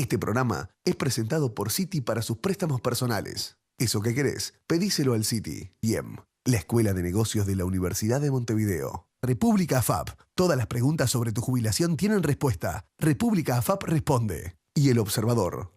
Este programa es presentado por Citi para sus préstamos personales. Eso que querés, pedíselo al Citi. IEM, la Escuela de Negocios de la Universidad de Montevideo. República AFAP. Todas las preguntas sobre tu jubilación tienen respuesta. República AFAP responde. Y El Observador.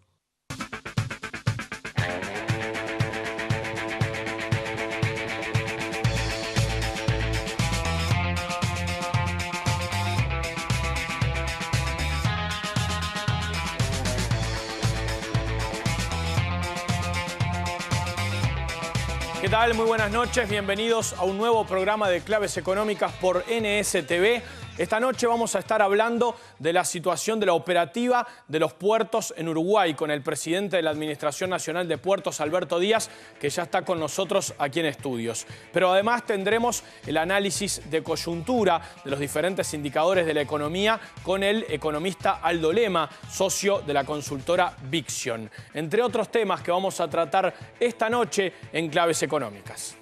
¿Qué tal? Muy buenas noches, bienvenidos a un nuevo programa de Claves Económicas por NSTV. Esta noche vamos a estar hablando de la situación de la operativa de los puertos en Uruguay con el presidente de la Administración Nacional de Puertos, Alberto Díaz, que ya está con nosotros aquí en estudios. Pero además tendremos el análisis de coyuntura de los diferentes indicadores de la economía con el economista Aldo Lema, socio de la consultora Vixion. Entre otros temas que vamos a tratar esta noche en Claves Económicas.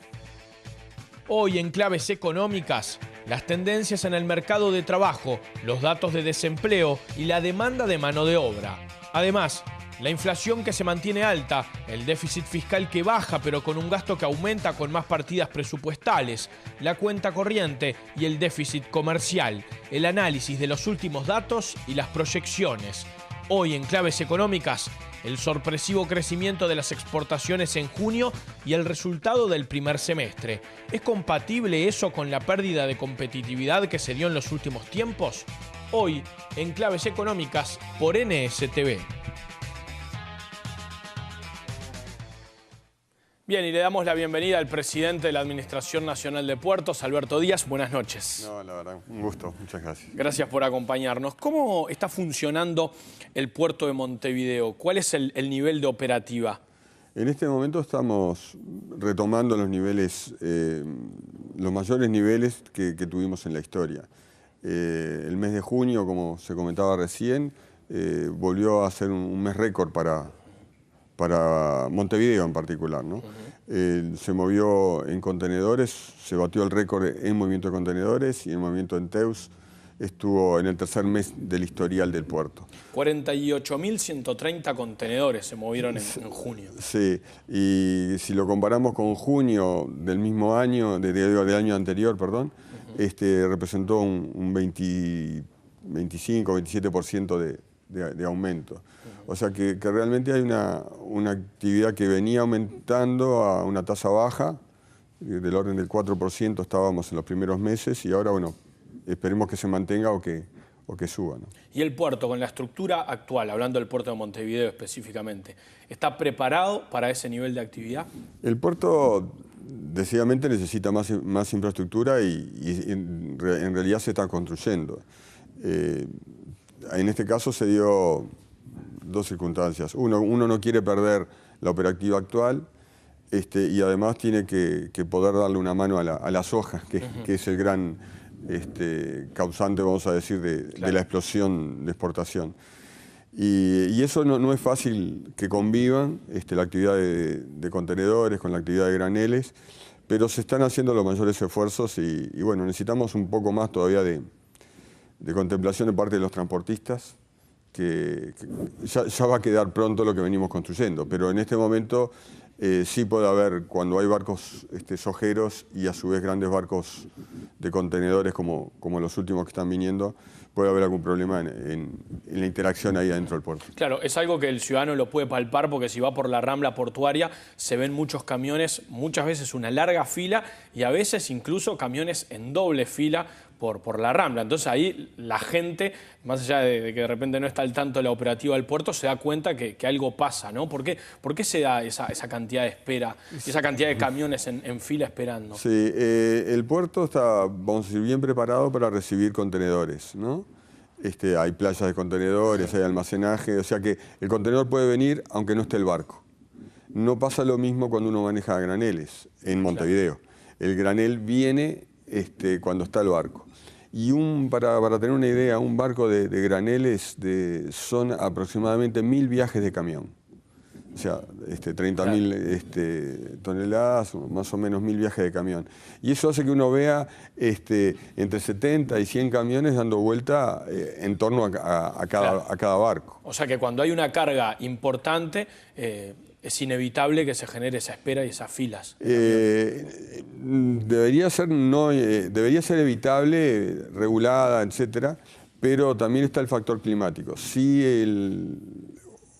Hoy en Claves Económicas, las tendencias en el mercado de trabajo, los datos de desempleo y la demanda de mano de obra. Además, la inflación que se mantiene alta, el déficit fiscal que baja pero con un gasto que aumenta con más partidas presupuestales, la cuenta corriente y el déficit comercial, el análisis de los últimos datos y las proyecciones. Hoy en Claves Económicas, el sorpresivo crecimiento de las exportaciones en junio y el resultado del primer semestre. ¿Es compatible eso con la pérdida de competitividad que se dio en los últimos tiempos? Hoy, en Claves Económicas por NSTV. Bien, y le damos la bienvenida al presidente de la Administración Nacional de Puertos, Alberto Díaz. Buenas noches. No, la verdad, un gusto. Muchas gracias. Gracias por acompañarnos. ¿Cómo está funcionando el puerto de Montevideo? ¿Cuál es el nivel de operativa? En este momento estamos retomando los niveles, los mayores niveles que tuvimos en la historia. El mes de junio, como se comentaba recién, volvió a ser un mes récord para Montevideo en particular, ¿no? Se movió en contenedores, se batió el récord en movimiento de contenedores y en movimiento en TEUs estuvo en el tercer mes del historial del puerto. 48.130 contenedores se movieron en junio. Sí, y si lo comparamos con junio del mismo año, del año anterior, perdón, representó un 25-27% de aumento. O sea que realmente hay una actividad que venía aumentando a una tasa baja, del orden del 4% estábamos en los primeros meses y ahora, bueno, esperemos que se mantenga o que suba, ¿no? Y el puerto, con la estructura actual, hablando del puerto de Montevideo específicamente, ¿está preparado para ese nivel de actividad? El puerto decididamente necesita más infraestructura y en realidad se está construyendo. En este caso se dio dos circunstancias. Uno no quiere perder la operativa actual y además tiene que poder darle una mano a la soja, que es el gran causante, vamos a decir, de la explosión de exportación. Y eso no es fácil que convivan, la actividad de contenedores con la actividad de graneles, pero se están haciendo los mayores esfuerzos y bueno, necesitamos un poco más todavía de contemplación de parte de los transportistas, que ya va a quedar pronto lo que venimos construyendo, pero en este momento sí puede haber, cuando hay barcos sojeros y a su vez grandes barcos de contenedores como los últimos que están viniendo, puede haber algún problema en la interacción ahí adentro del puerto. Claro, es algo que el ciudadano lo puede palpar porque si va por la rambla portuaria se ven muchos camiones, muchas veces una larga fila y a veces incluso camiones en doble fila por la rambla. Entonces ahí la gente, más allá de que de repente no está al tanto de la operativa del puerto, se da cuenta que algo pasa, ¿no? ¿Por qué se da esa cantidad de espera, esa cantidad de camiones en fila esperando? Sí, el puerto está, vamos a decir, bien preparado para recibir contenedores, ¿no? Hay playas de contenedores, hay almacenaje, o sea que el contenedor puede venir aunque no esté el barco. No pasa lo mismo cuando uno maneja graneles en Montevideo. Claro. El granel viene cuando está el barco. Y para tener una idea, un barco de graneles son aproximadamente 1000 viajes de camión. O sea, 30.000 toneladas, más o menos 1.000 viajes de camión. Y eso hace que uno vea entre 70 y 100 camiones dando vuelta en torno a cada barco. O sea que cuando hay una carga importante, es inevitable que se genere esa espera y esas filas. Debería ser evitable, regulada, etcétera, pero también está el factor climático.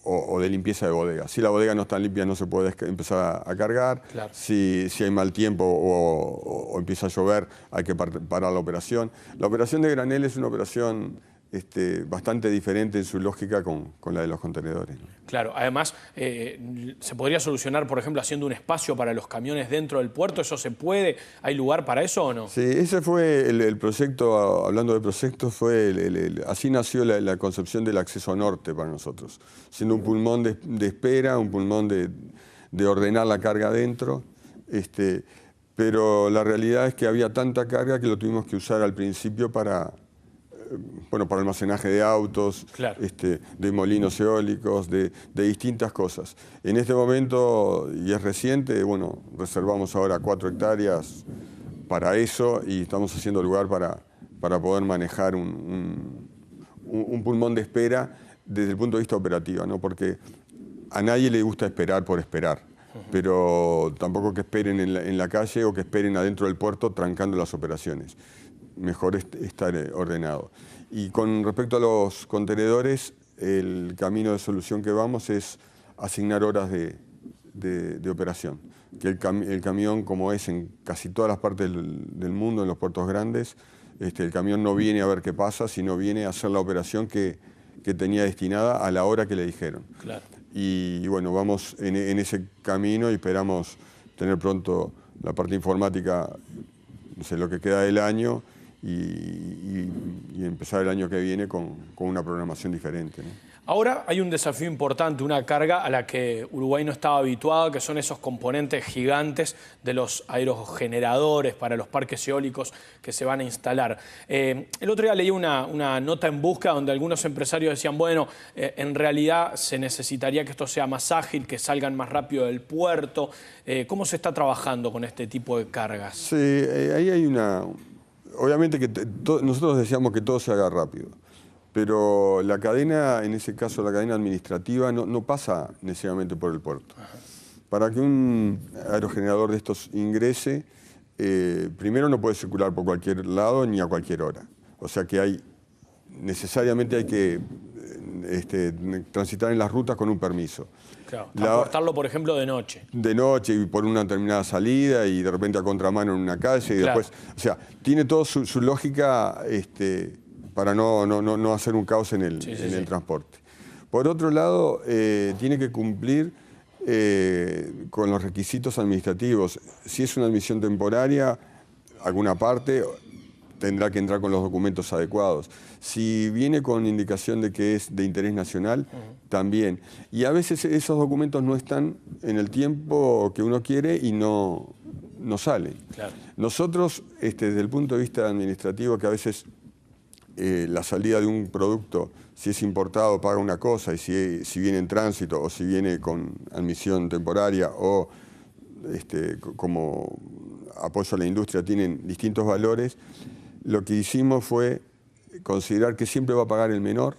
O de limpieza de bodega. Si la bodega no está limpia no se puede empezar a cargar. Claro. Si hay mal tiempo o empieza a llover hay que parar la operación. La operación de granel es una operación bastante diferente en su lógica con la de los contenedores, ¿no? Claro, además se podría solucionar, por ejemplo, haciendo un espacio para los camiones dentro del puerto. ¿Eso se puede? ¿Hay lugar para eso o no? Sí, ese fue el proyecto, hablando de proyectos, así nació la concepción del acceso norte para nosotros, siendo un pulmón de espera, un pulmón de ordenar la carga adentro, pero la realidad es que había tanta carga que lo tuvimos que usar al principio para almacenaje de autos, claro, de molinos eólicos, de distintas cosas. En este momento, y es reciente, reservamos ahora 4 hectáreas para eso y estamos haciendo lugar para poder manejar un pulmón de espera desde el punto de vista operativo, ¿no? Porque a nadie le gusta esperar por esperar, pero tampoco que esperen en la calle o que esperen adentro del puerto trancando las operaciones. Mejor estar ordenado. Y con respecto a los contenedores, el camino de solución que vamos es asignar horas de operación. Que el camión, como es en casi todas las partes del mundo, en los puertos grandes, el camión no viene a ver qué pasa, sino viene a hacer la operación que tenía destinada a la hora que le dijeron. Claro. Y bueno, vamos en ese camino y esperamos tener pronto la parte informática, no sé, lo que queda del año, y empezar el año que viene con una programación diferente, ¿no? Ahora hay un desafío importante, una carga a la que Uruguay no estaba habituado, que son esos componentes gigantes de los aerogeneradores para los parques eólicos que se van a instalar. El otro día leí una nota en Busca donde algunos empresarios decían, bueno, en realidad se necesitaría que esto sea más ágil, que salgan más rápido del puerto. ¿Cómo se está trabajando con este tipo de cargas? Sí, ahí hay obviamente que nosotros deseamos que todo se haga rápido, pero la cadena, en ese caso la cadena administrativa, no pasa necesariamente por el puerto. Ajá. Para que un aerogenerador de estos ingrese, primero no puede circular por cualquier lado ni a cualquier hora. O sea que necesariamente hay que transitar en las rutas con un permiso. Claro, transportarlo, por ejemplo, de noche. De noche y por una determinada salida y de repente a contramano en una calle y claro, después... O sea, tiene toda su lógica para no hacer un caos en el transporte. Por otro lado, tiene que cumplir con los requisitos administrativos. Si es una admisión temporaria, alguna parte tendrá que entrar con los documentos adecuados. Si viene con indicación de que es de interés nacional, también. Y a veces esos documentos no están en el tiempo que uno quiere y no salen. Claro. Nosotros, desde el punto de vista administrativo, que a veces la salida de un producto, si es importado, paga una cosa, y si viene en tránsito o si viene con admisión temporaria o como apoyo a la industria, tienen distintos valores. Lo que hicimos fue considerar que siempre va a pagar el menor,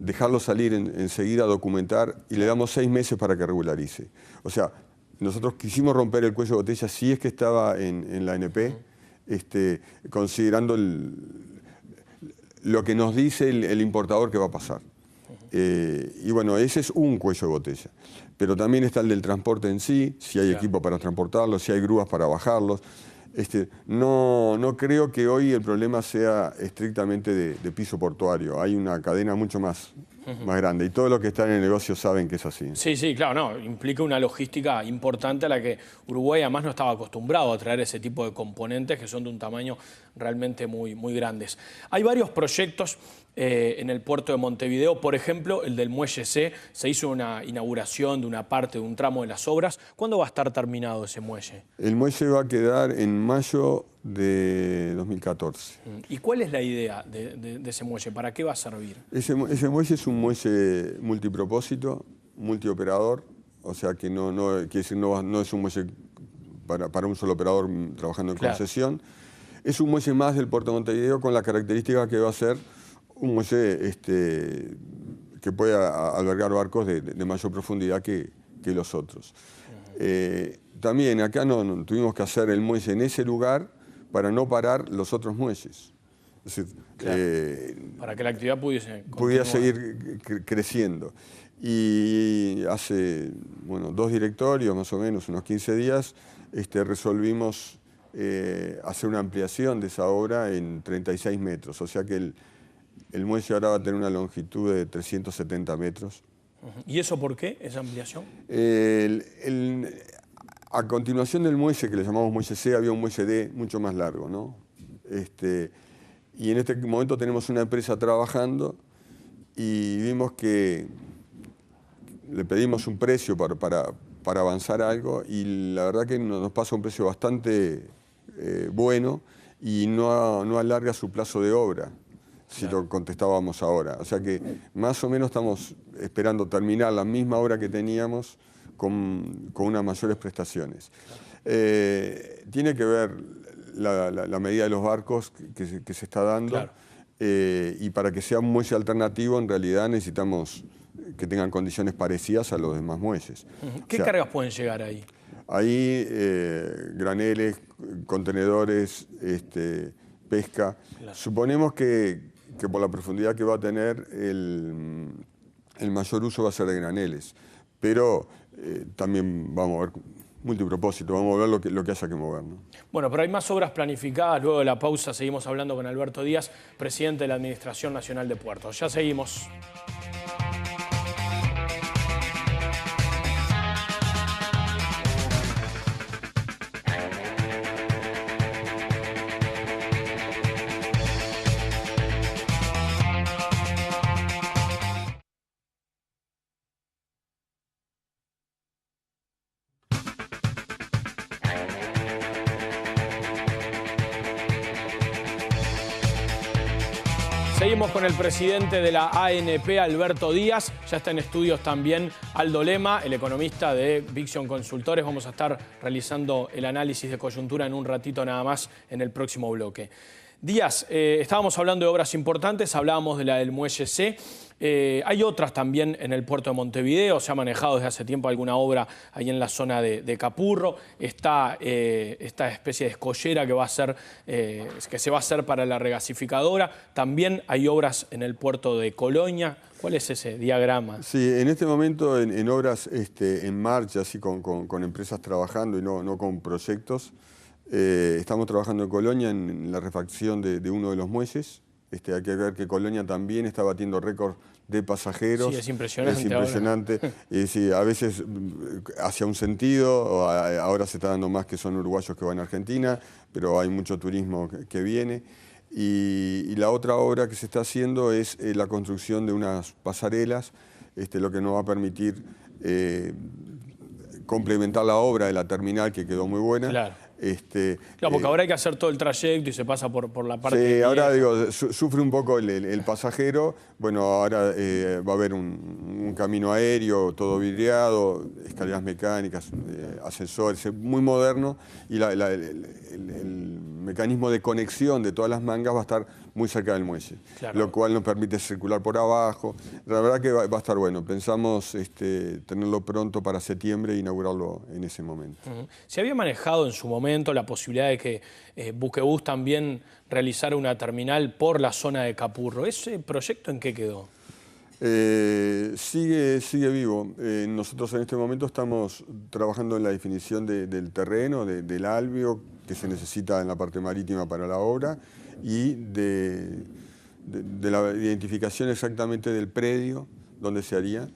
dejarlo salir enseguida, documentar, y le damos 6 meses para que regularice. O sea, nosotros quisimos romper el cuello de botella, si es que estaba en la ANP, considerando lo que nos dice el importador que va a pasar. Y bueno, ese es un cuello de botella. Pero también está el del transporte en sí, si hay equipo para transportarlos, si hay grúas para bajarlos. No creo que hoy el problema sea estrictamente de piso portuario. Hay una cadena mucho más grande y todos los que están en el negocio saben que es así. Sí, claro, no, implica una logística importante a la que Uruguay además no estaba acostumbrado a traer ese tipo de componentes que son de un tamaño realmente muy grandes. Hay varios proyectos en el puerto de Montevideo, por ejemplo, el del Muelle C, se hizo una inauguración de una parte, de un tramo de las obras. ¿Cuándo va a estar terminado ese muelle? El muelle va a quedar en mayo de 2014. ¿Y cuál es la idea de ese muelle? ¿Para qué va a servir? Ese muelle es un muelle multipropósito, multioperador, o sea que quiere decir, no es un muelle para un solo operador trabajando en concesión. Es un muelle más del puerto de Montevideo con la característica que va a ser un muelle que puede albergar barcos de mayor profundidad que los otros. También acá no tuvimos que hacer el muelle en ese lugar para no parar los otros muelles. Es decir, para que la actividad pudiera seguir creciendo. Y hace 2 directorios, más o menos, unos 15 días, resolvimos hacer una ampliación de esa obra en 36 metros. O sea que el muelle ahora va a tener una longitud de 370 metros. ¿Y eso por qué, esa ampliación? A continuación del muelle, que le llamamos muelle C, había un muelle D mucho más largo, ¿no? Y en este momento tenemos una empresa trabajando y vimos que le pedimos un precio para avanzar algo y la verdad que nos pasa un precio bastante bueno y no alarga su plazo de obra, si lo contestábamos ahora. O sea que más o menos estamos esperando terminar la misma obra que teníamos con unas mayores prestaciones. Tiene que ver la medida de los barcos que se está dando, y para que sea un muelle alternativo en realidad necesitamos que tengan condiciones parecidas a los demás muelles. ¿Qué cargas pueden llegar ahí? Ahí graneles, contenedores, pesca. Suponemos que por la profundidad que va a tener el mayor uso va a ser de graneles, pero también vamos a ver multipropósito, vamos a ver lo que haya que mover, ¿no? Bueno, pero hay más obras planificadas. Luego de la pausa seguimos hablando con Alberto Díaz, presidente de la Administración Nacional de Puertos. Ya seguimos. Seguimos con el presidente de la ANP, Alberto Díaz. Ya está en estudios también Aldo Lema, el economista de Vixion Consultores. Vamos a estar realizando el análisis de coyuntura en un ratito nada más en el próximo bloque. Díaz, estábamos hablando de obras importantes, hablábamos de la del Muelle C. Hay otras también en el puerto de Montevideo, se ha manejado desde hace tiempo alguna obra ahí en la zona de Capurro. Está esta especie de escollera que se va a hacer para la regasificadora. También hay obras en el puerto de Colonia. ¿Cuál es ese diagrama? Sí, en este momento en obras en marcha, así con empresas trabajando y no con proyectos. Estamos trabajando en Colonia en la refacción de uno de los muelles. Hay que ver que Colonia también está batiendo récord de pasajeros. Sí, es impresionante. Es impresionante. Sí, a veces hacia un sentido, ahora se está dando más que son uruguayos que van a Argentina, pero hay mucho turismo que viene. Y la otra obra que se está haciendo es la construcción de unas pasarelas, lo que nos va a permitir complementar la obra de la terminal, que quedó muy buena. Claro. Claro, porque ahora hay que hacer todo el trayecto y se pasa por la parte... Sí, ahora digo, sufre un poco el pasajero. Bueno, ahora va a haber un camino aéreo, todo vidriado, escaleras mecánicas, ascensores, muy moderno. Y el mecanismo de conexión de todas las mangas va a estar muy cerca del muelle, claro, lo cual nos permite circular por abajo. La verdad que va a estar bueno. Pensamos tenerlo pronto para septiembre e inaugurarlo en ese momento. ¿Se había manejado en su momento la posibilidad de que Buquebus también realizara una terminal por la zona de Capurro? ¿Ese proyecto en qué quedó? Sigue vivo. Nosotros en este momento estamos trabajando en la definición del terreno, del albio que se necesita en la parte marítima para la obra y de la identificación exactamente del predio donde se haría.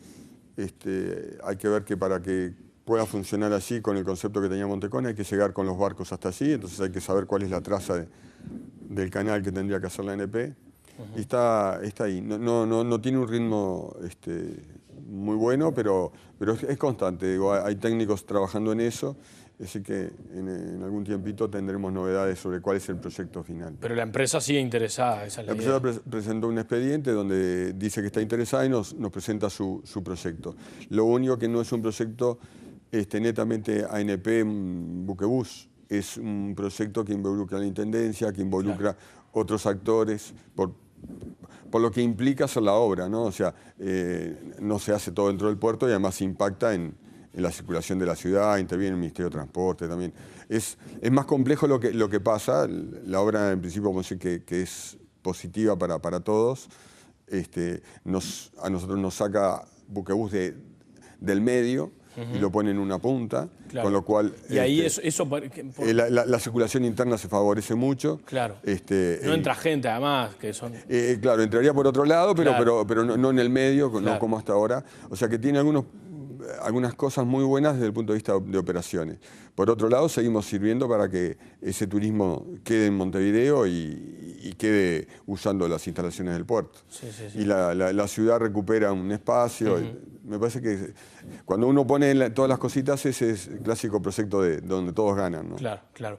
Hay que ver que para que pueda funcionar allí con el concepto que tenía Montecone hay que llegar con los barcos hasta allí, entonces hay que saber cuál es la traza del canal que tendría que hacer la ANP. Y está ahí. No tiene un ritmo muy bueno, pero es constante. Digo, hay técnicos trabajando en eso Así que en algún tiempito tendremos novedades sobre cuál es el proyecto final. Pero la empresa sigue interesada, esa es La la idea. empresa presentó un expediente donde dice que está interesada y nos presenta su proyecto. Lo único que no es un proyecto netamente ANP Buquebús, es un proyecto que involucra a la Intendencia, que involucra otros actores, por lo que implica hacer la obra, ¿no? O sea, no se hace todo dentro del puerto y además impacta en la circulación de la ciudad, interviene el Ministerio de Transporte también. Es más complejo lo que pasa. La obra, en principio, vamos a decir que es positiva para todos. A nosotros nos saca Buquebús del medio y lo pone en una punta, con lo cual y ahí la circulación interna se favorece mucho. Claro. No entra gente, además, que son... claro, entraría por otro lado, pero no en el medio, no como hasta ahora. O sea que tiene algunas cosas muy buenas desde el punto de vista de operaciones. Por otro lado, seguimos sirviendo para que ese turismo quede en Montevideo y quede usando las instalaciones del puerto. Y la ciudad recupera un espacio. Me parece que cuando uno pone todas las cositas, ese es el clásico proyecto donde todos ganan, ¿no? Claro, claro.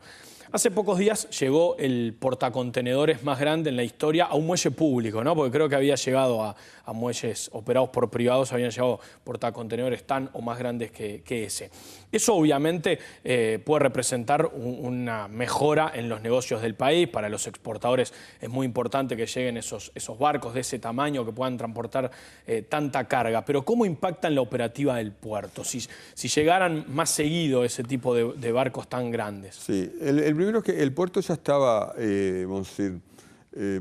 Hace pocos días llegó el portacontenedores más grande en la historia a un muelle público, ¿no? Porque creo que había llegado a muelles operados por privados, habían llegado portacontenedores tan o más grandes que ese. Eso obviamente puede representar una mejora en los negocios del país. Para los exportadores es muy importante que lleguen esos barcos de ese tamaño que puedan transportar tanta carga. Pero ¿cómo impacta en la operativa del puerto? Si llegaran más seguido ese tipo de barcos tan grandes. Sí, el primero es que el puerto ya estaba, vamos a decir,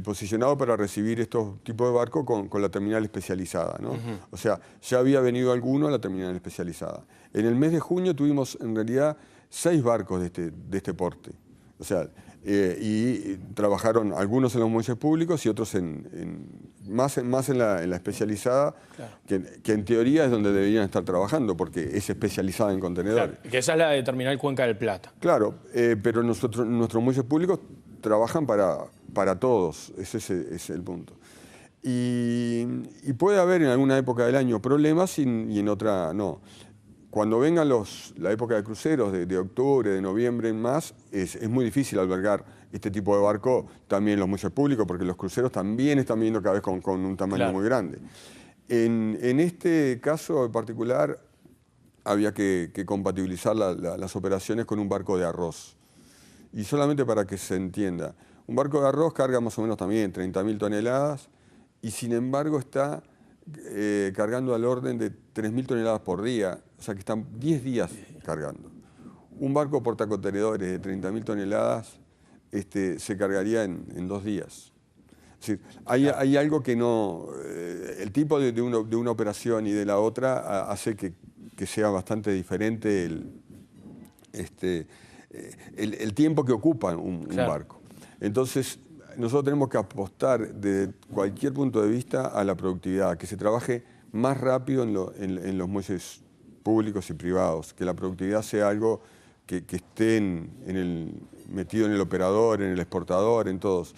posicionado para recibir estos tipos de barcos con la terminal especializada, ¿no? O sea, ya había venido alguno a la terminal especializada. En el mes de junio tuvimos en realidad 6 barcos de este porte. O sea, y trabajaron algunos en los muelles públicos y otros más en la especializada, que en teoría es donde deberían estar trabajando, porque es especializada en contenedores. Claro, que esa es la de Terminal Cuenca del Plata. Claro, pero nuestros muelles públicos trabajan para todos, ese es el punto. Y puede haber en alguna época del año problemas y en otra no. Cuando venga la época de cruceros, de octubre, de noviembre en más, es muy difícil albergar este tipo de barco también en los muelles públicos, porque los cruceros también están viniendo cada vez con un tamaño muy grande. En este caso en particular, había que compatibilizar las operaciones con un barco de arroz. Y solamente para que se entienda, un barco de arroz carga más o menos también 30.000 toneladas y sin embargo está cargando al orden de 3.000 toneladas por día, o sea que están 10 días cargando. Un barco portacontenedores de 30.000 toneladas se cargaría en 2 días. Es decir, hay algo que no... el tipo de una operación y de la otra hace que sea bastante diferente el tiempo que ocupa un barco. Entonces, nosotros tenemos que apostar desde cualquier punto de vista a la productividad, que se trabaje más rápido en los muelles públicos y privados, que la productividad sea algo que esté metido en el operador, en el exportador, en todos.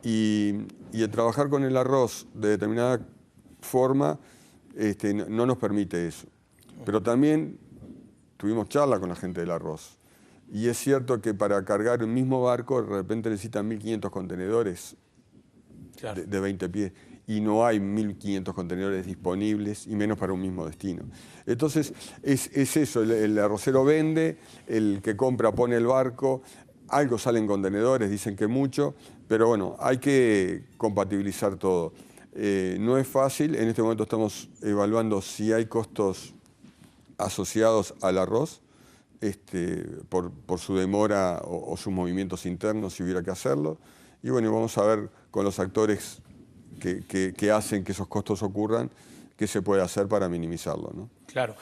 Y el trabajar con el arroz de determinada forma no nos permite eso. Pero también tuvimos charla con la gente del arroz. Y es cierto que para cargar el mismo barco de repente necesitan 1.500 contenedores de 20 pies. Y no hay 1.500 contenedores disponibles, y menos para un mismo destino. Entonces, es eso, el arrocero vende, el que compra pone el barco, algo sale en contenedores, dicen que mucho, pero bueno, hay que compatibilizar todo. No es fácil, en este momento estamos evaluando si hay costos asociados al arroz, por su demora o sus movimientos internos, si hubiera que hacerlo. Y bueno, vamos a ver con los actores que hacen que esos costos ocurran, qué se puede hacer para minimizarlo, ¿no? Claro.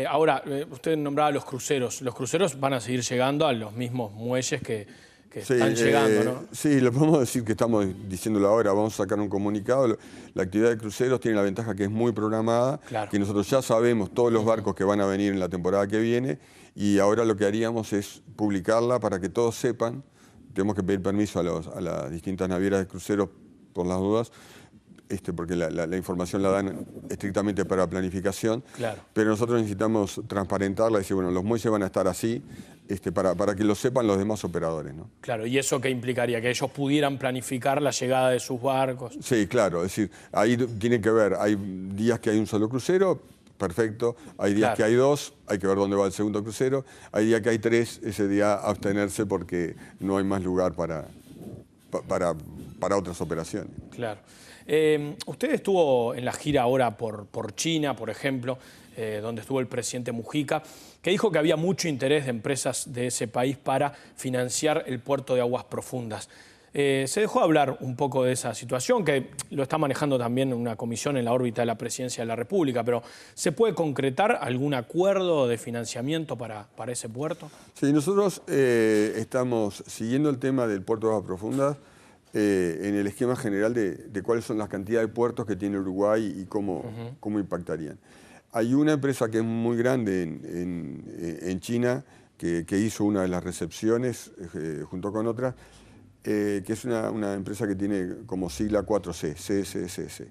Ahora, usted nombraba los cruceros. Los cruceros van a seguir llegando a los mismos muelles que están llegando, ¿no? Sí, lo podemos decir que estamos diciéndolo ahora, vamos a sacar un comunicado. La actividad de cruceros tiene la ventaja que es muy programada, que nosotros ya sabemos todos los barcos que van a venir en la temporada que viene, y ahora lo que haríamos es publicarla para que todos sepan. Tenemos que pedir permiso a las distintas navieras de cruceros por las dudas, porque la información la dan estrictamente para planificación, Claro. pero nosotros necesitamos transparentarla y decir, bueno, los muelles van a estar así para que lo sepan los demás operadores, ¿no? Claro, ¿y eso qué implicaría? Que ellos pudieran planificar la llegada de sus barcos. Sí, claro, es decir, ahí tiene que ver, hay días que hay un solo crucero, perfecto, hay días que hay dos, hay que ver dónde va el segundo crucero, hay días que hay tres, ese día abstenerse porque no hay más lugar para otras operaciones. Claro. Usted estuvo en la gira ahora por China, por ejemplo, donde estuvo el presidente Mujica, que dijo que había mucho interés de empresas de ese país para financiar el puerto de Aguas Profundas. Se dejó hablar un poco de esa situación, que lo está manejando también una comisión en la órbita de la Presidencia de la República, pero ¿se puede concretar algún acuerdo de financiamiento para ese puerto? Sí, nosotros estamos siguiendo el tema del puerto de Aguas Profundas en el esquema general de cuáles son las cantidades de puertos que tiene Uruguay y cómo impactarían. Hay una empresa que es muy grande en China que hizo una de las recepciones junto con otras, que es una empresa que tiene como sigla 4C, CSSS.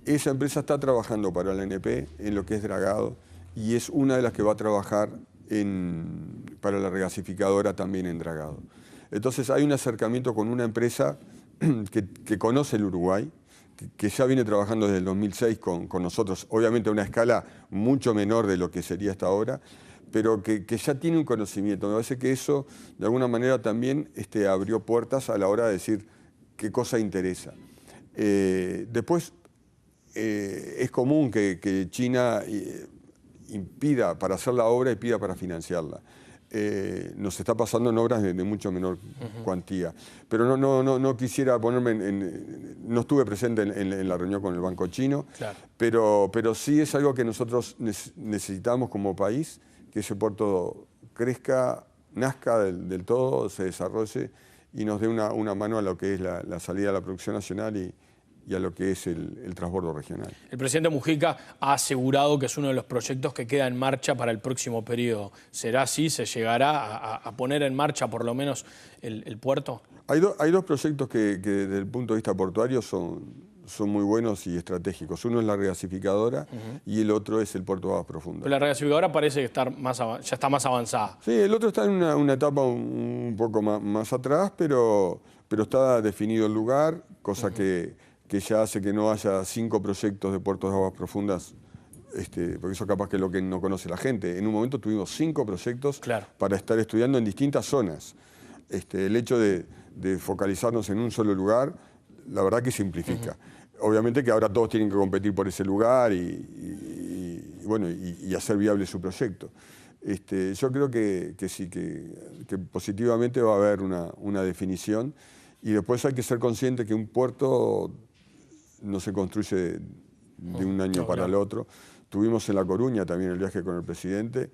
Esa empresa está trabajando para la ANP en lo que es dragado y es una de las que va a trabajar para la regasificadora también en dragado. Entonces hay un acercamiento con una empresa que conoce el Uruguay, que ya viene trabajando desde el 2006 con nosotros, obviamente a una escala mucho menor de lo que sería hasta ahora, pero que ya tiene un conocimiento. Me parece que eso, de alguna manera, también abrió puertas a la hora de decir qué cosa interesa. Después, es común que China impida para hacer la obra y pida para financiarla. Nos está pasando en obras de mucho menor cuantía. Pero no quisiera ponerme no estuve presente en la reunión con el Banco Chino, Claro. pero sí es algo que nosotros necesitamos como país, que ese puerto crezca, nazca del todo, se desarrolle y nos dé una mano a lo que es la salida de la producción nacional y a lo que es el transbordo regional. El presidente Mujica ha asegurado que es uno de los proyectos que queda en marcha para el próximo periodo. ¿Será así? ¿Se llegará a poner en marcha por lo menos el puerto? Hay dos proyectos que desde el punto de vista portuario son muy buenos y estratégicos. Uno es la regasificadora y el otro es el puerto de Aguas Profundas. Pero la regasificadora parece que ya está más avanzada. Sí, el otro está en una etapa un poco más atrás, pero está definido el lugar, cosa que ya hace que no haya 5 proyectos de puertos de aguas profundas, porque eso capaz que es lo que no conoce la gente. En un momento tuvimos 5 proyectos para estar estudiando en distintas zonas. El hecho de focalizarnos en un solo lugar, la verdad que simplifica. Obviamente que ahora todos tienen que competir por ese lugar y hacer viable su proyecto. Yo creo que sí, que positivamente va a haber una definición y después hay que ser consciente que un puerto no se construye de un año para el otro. Tuvimos en La Coruña también el viaje con el presidente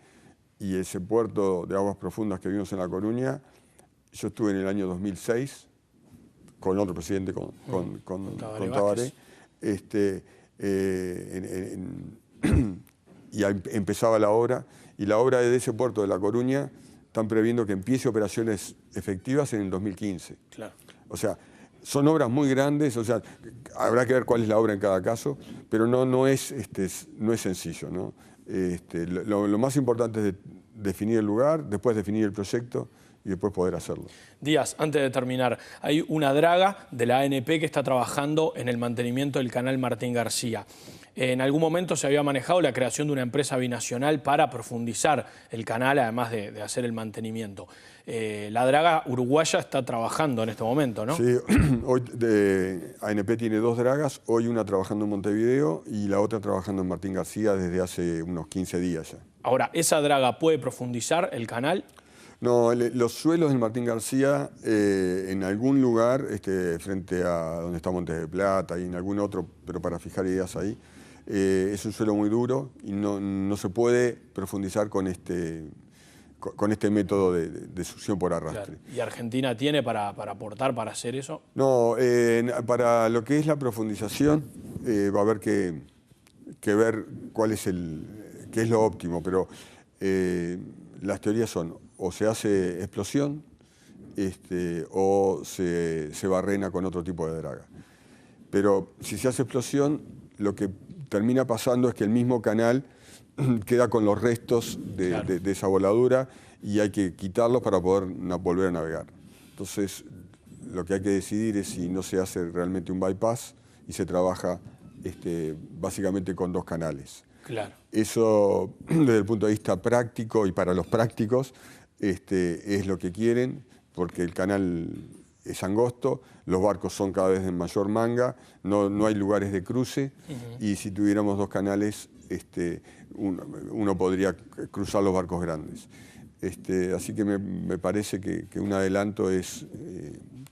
y ese puerto de aguas profundas que vimos en La Coruña, yo estuve en el año 2006 con otro presidente, con Tabaré, y empezaba la obra, y la obra de ese puerto de La Coruña están previendo que empiece operaciones efectivas en el 2015. Claro. O sea, son obras muy grandes, o sea, habrá que ver cuál es la obra en cada caso, pero no es sencillo, ¿no? Lo más importante es definir el lugar, después definir el proyecto y después poder hacerlo. Díaz, antes de terminar, hay una draga de la ANP que está trabajando en el mantenimiento del canal Martín García. En algún momento se había manejado la creación de una empresa binacional para profundizar el canal, además de hacer el mantenimiento. La draga uruguaya está trabajando en este momento, ¿no? Sí, hoy ANP tiene 2 dragas, hoy una trabajando en Montevideo y la otra trabajando en Martín García desde hace unos 15 días ya. Ahora, ¿esa draga puede profundizar el canal? No, los suelos del Martín García, en algún lugar, frente a donde está Montes de Plata y en algún otro, pero para fijar ideas ahí, es un suelo muy duro y no se puede profundizar con este método de succión por arrastre. Claro. ¿Y Argentina tiene para aportar, para hacer eso? No, para lo que es la profundización va a haber que ver qué es lo óptimo, pero las teorías son o se hace explosión o se barrena con otro tipo de draga. Pero si se hace explosión, lo que termina pasando es que el mismo canal queda con los restos de esa voladura y hay que quitarlos para poder volver a navegar. Entonces, lo que hay que decidir es si no se hace realmente un bypass y se trabaja básicamente con 2 canales. Claro. Eso, desde el punto de vista práctico y para los prácticos, es lo que quieren, porque el canal es angosto, los barcos son cada vez de mayor manga, no hay lugares de cruce, y si tuviéramos 2 canales, uno podría cruzar los barcos grandes. Así que me parece que un adelanto es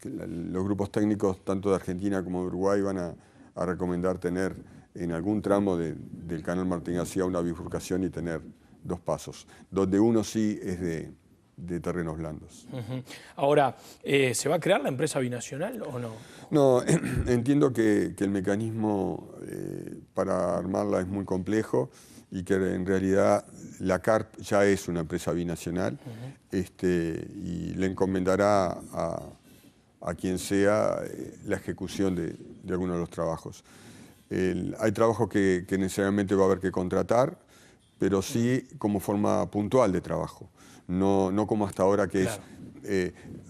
que los grupos técnicos, tanto de Argentina como de Uruguay, van a recomendar tener en algún tramo del canal Martín García una bifurcación y tener 2 pasos, donde uno sí es de terrenos blandos. Ahora, ¿se va a crear la empresa binacional o no? No, entiendo que el mecanismo para armarla es muy complejo y que en realidad la CARP ya es una empresa binacional y le encomendará a quien sea la ejecución de alguno de los trabajos. Hay trabajos que necesariamente va a haber que contratar, pero sí como forma puntual de trabajo. No como hasta ahora que claro.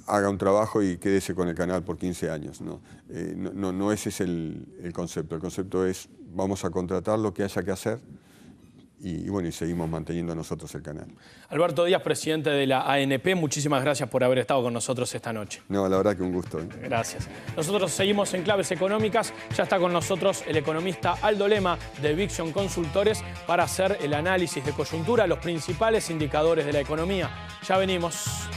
Haga un trabajo y quédese con el canal por 15 años. No ese es el concepto. El concepto es vamos a contratar lo que haya que hacer y bueno, y seguimos manteniendo nosotros el canal. Alberto Díaz, presidente de la ANP, muchísimas gracias por haber estado con nosotros esta noche. No, la verdad que un gusto. Gracias. Nosotros seguimos en Claves Económicas. Ya está con nosotros el economista Aldo Lema de Vixion Consultores para hacer el análisis de coyuntura, los principales indicadores de la economía. Ya venimos.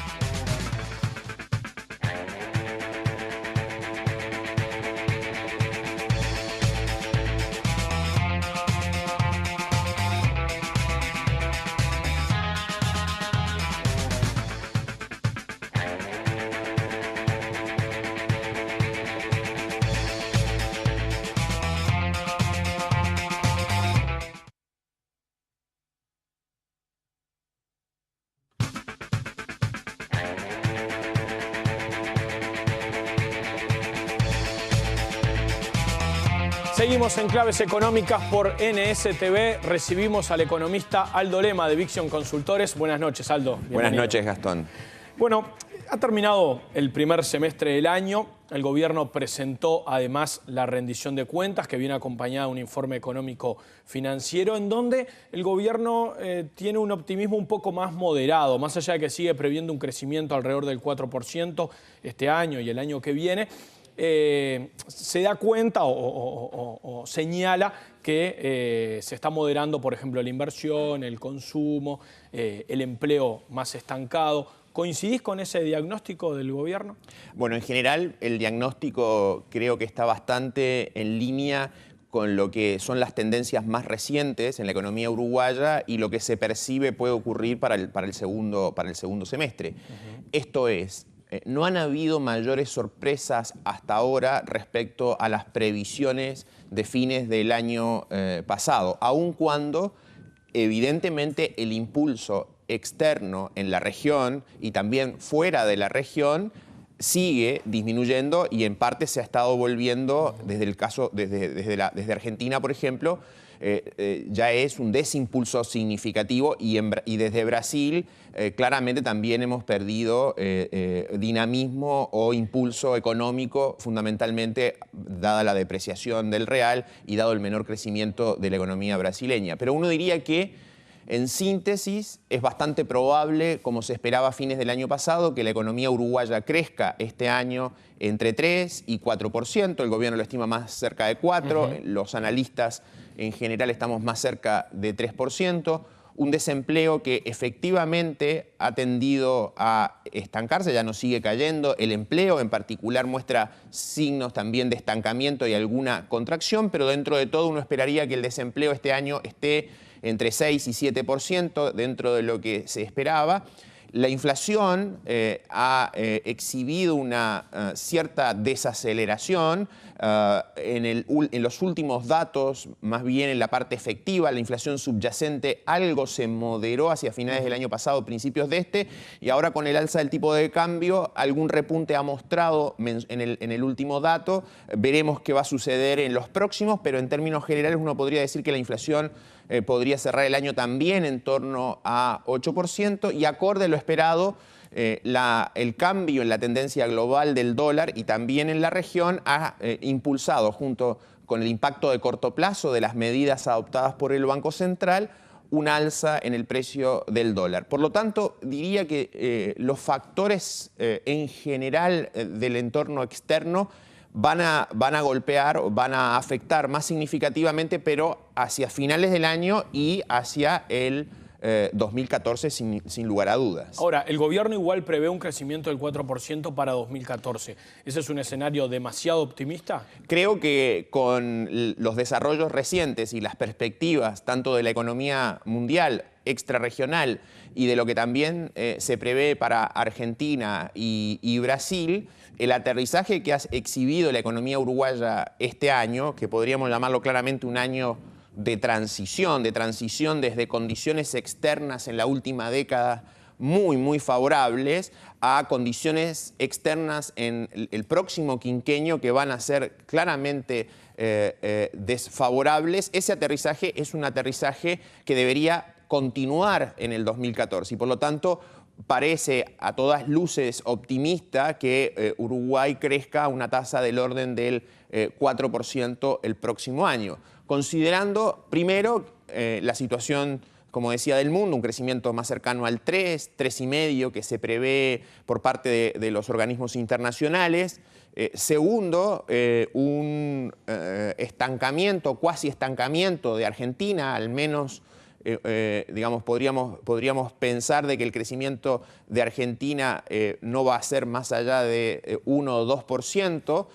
Seguimos en Claves Económicas por NSTV. Recibimos al economista Aldo Lema de Vixion Consultores. Buenas noches, Aldo. Bienvenido. Buenas noches, Gastón. Bueno, ha terminado el primer semestre del año. El gobierno presentó además la rendición de cuentas, que viene acompañada de un informe económico financiero, en donde el gobierno tiene un optimismo un poco más moderado, más allá de que sigue previendo un crecimiento alrededor del 4% este año y el año que viene. Se da cuenta o señala que se está moderando, por ejemplo, la inversión, el consumo, el empleo más estancado. ¿Coincidís con ese diagnóstico del gobierno? Bueno, en general el diagnóstico creo que está bastante en línea con lo que son las tendencias más recientes en la economía uruguaya y lo que se percibe puede ocurrir para el segundo semestre. Esto es, no han habido mayores sorpresas hasta ahora respecto a las previsiones de fines del año pasado, aun cuando evidentemente el impulso externo en la región y también fuera de la región sigue disminuyendo y en parte se ha estado volviendo, desde Argentina, por ejemplo, ya es un desimpulso significativo y desde Brasil claramente también hemos perdido dinamismo o impulso económico, fundamentalmente dada la depreciación del real y dado el menor crecimiento de la economía brasileña. Pero uno diría que en síntesis, es bastante probable, como se esperaba a fines del año pasado, que la economía uruguaya crezca este año entre 3 y 4%. El gobierno lo estima más cerca de 4%. Los analistas en general estamos más cerca de 3%. Un desempleo que efectivamente ha tendido a estancarse, ya no sigue cayendo. El empleo en particular muestra signos también de estancamiento y alguna contracción, pero dentro de todo uno esperaría que el desempleo este año esté entre 6 y 7% dentro de lo que se esperaba. La inflación ha exhibido una cierta desaceleración. En los últimos datos, más bien en la parte efectiva, la inflación subyacente algo se moderó hacia finales del año pasado, principios de este, y ahora con el alza del tipo de cambio, algún repunte ha mostrado en el último dato. Veremos qué va a suceder en los próximos, pero en términos generales uno podría decir que la inflación podría cerrar el año también en torno a 8%, y acorde a lo esperado, el cambio en la tendencia global del dólar y también en la región ha impulsado, junto con el impacto de corto plazo de las medidas adoptadas por el Banco Central, un alza en el precio del dólar. Por lo tanto, diría que los factores en general del entorno externo van a golpear, van a afectar más significativamente, pero hacia finales del año y hacia el 2014 sin lugar a dudas. Ahora, el gobierno igual prevé un crecimiento del 4% para 2014. ¿Ese es un escenario demasiado optimista? Creo que con los desarrollos recientes y las perspectivas tanto de la economía mundial, extrarregional, y de lo que también se prevé para Argentina y Brasil, el aterrizaje que ha exhibido la economía uruguaya este año, que podríamos llamarlo claramente un año de transición desde condiciones externas en la última década muy favorables a condiciones externas en el próximo quinquenio que van a ser claramente desfavorables. Ese aterrizaje es un aterrizaje que debería continuar en el 2014 y por lo tanto parece a todas luces optimista que Uruguay crezca a una tasa del orden del 4% el próximo año. Considerando, primero, la situación, como decía, del mundo, un crecimiento más cercano al 3,5% que se prevé por parte de los organismos internacionales. Segundo, un estancamiento, cuasi estancamiento de Argentina, al menos, digamos, podríamos pensar de que el crecimiento de Argentina no va a ser más allá de 1 o 2%,